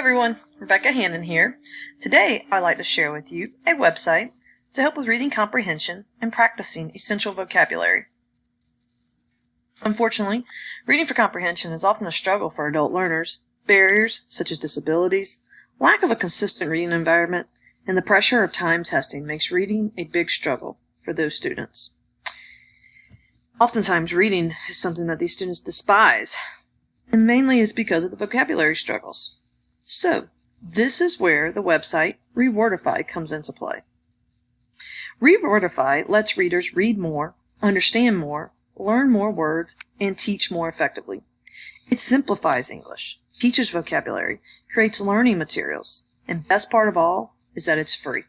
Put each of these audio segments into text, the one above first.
everyone, Rebecca Hannon here. Today I'd like to share with you a website to help with reading comprehension and practicing essential vocabulary. Unfortunately, reading for comprehension is often a struggle for adult learners. Barriers such as disabilities, lack of a consistent reading environment, and the pressure of time testing makes reading a big struggle for those students. Oftentimes reading is something that these students despise, and mainly is because of the vocabulary struggles. So, this is where the website Rewordify comes into play. Rewordify lets readers read more, understand more, learn more words, and teach more effectively. It simplifies English, teaches vocabulary, creates learning materials, and best part of all is that it's free.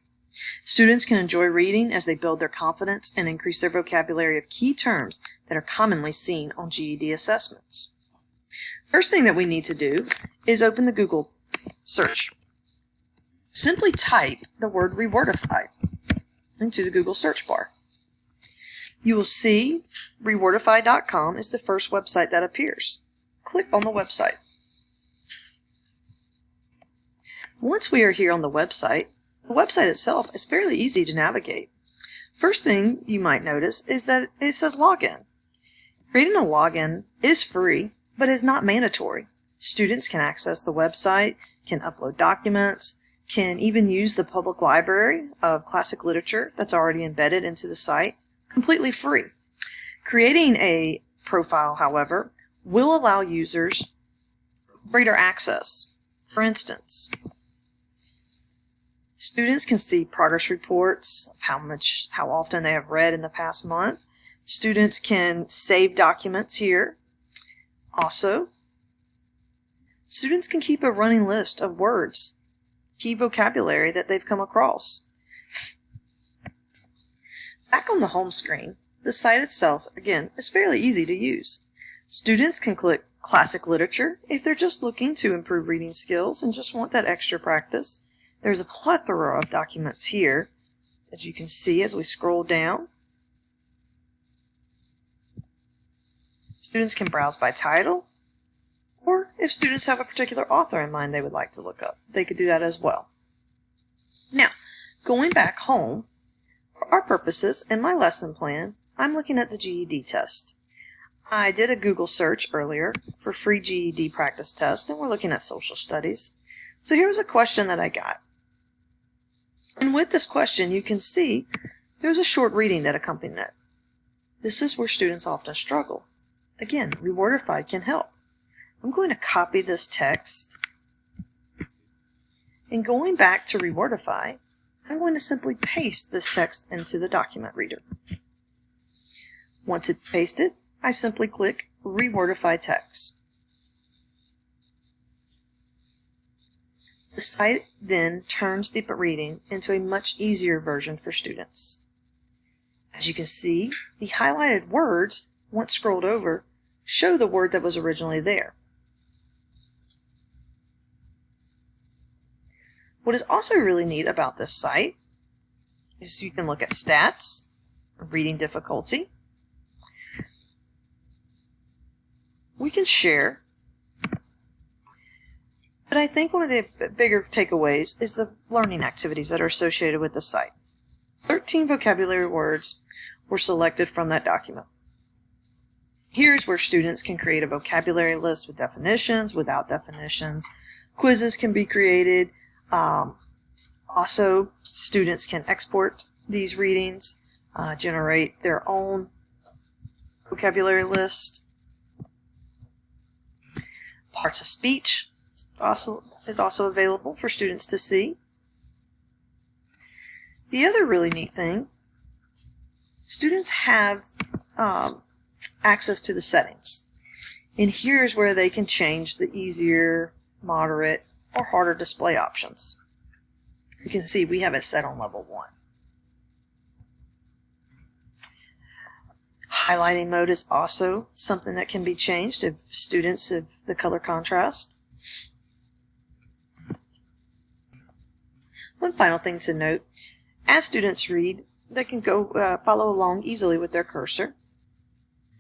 Students can enjoy reading as they build their confidence and increase their vocabulary of key terms that are commonly seen on GED assessments. First thing that we need to do is open the Google search. Simply type the word Rewordify into the Google search bar. You will see Rewordify.com is the first website that appears. Click on the website. Once we are here on the website itself is fairly easy to navigate. First thing you might notice is that it says login. Creating a login is free, but is not mandatory. Students can access the website, can upload documents, can even use the public library of classic literature that's already embedded into the site, completely free. Creating a profile, however, will allow users greater access. For instance, students can see progress reports of how often they have read in the past month. Students can save documents here. Also, students can keep a running list of words, key vocabulary that they've come across. Back on the home screen, the site itself, again, is fairly easy to use. Students can click classic literature if they're just looking to improve reading skills and just want that extra practice. There's a plethora of documents here, as you can see as we scroll down. Students can browse by title, or if students have a particular author in mind they would like to look up, they could do that as well. Now, going back home, for our purposes and my lesson plan, I'm looking at the GED test. I did a Google search earlier for free GED practice test, and we're looking at social studies. So here's a question that I got. And with this question, you can see there's a short reading that accompanied it. This is where students often struggle. Again, Rewordify can help. I'm going to copy this text, and going back to Rewordify, I'm going to simply paste this text into the document reader. Once it's pasted, I simply click Rewordify Text. The site then turns the reading into a much easier version for students. As you can see, the highlighted words, once scrolled over, show the word that was originally there. What is also really neat about this site is you can look at stats, reading difficulty. We can share. But I think one of the bigger takeaways is the learning activities that are associated with the site. 13 vocabulary words were selected from that document. Here's where students can create a vocabulary list with definitions, without definitions. Quizzes can be created. Also, students can export these readings, generate their own vocabulary list. Parts of speech is also available for students to see. The other really neat thing, students have access to the settings. And here's where they can change the easier, moderate, or harder display options. You can see we have it set on level 1. Highlighting mode is also something that can be changed if students have the color contrast. One final thing to note, as students read, they can go follow along easily with their cursor.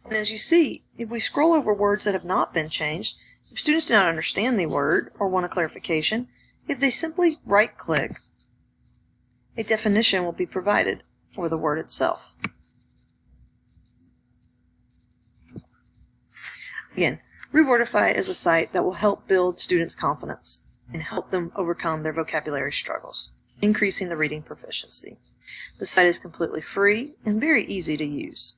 And as you see, if we scroll over words that have not been changed, If students do not understand the word or want a clarification, if they simply right-click, a definition will be provided for the word itself. Again, Rewordify is a site that will help build students' confidence and help them overcome their vocabulary struggles, increasing the reading proficiency. The site is completely free and very easy to use.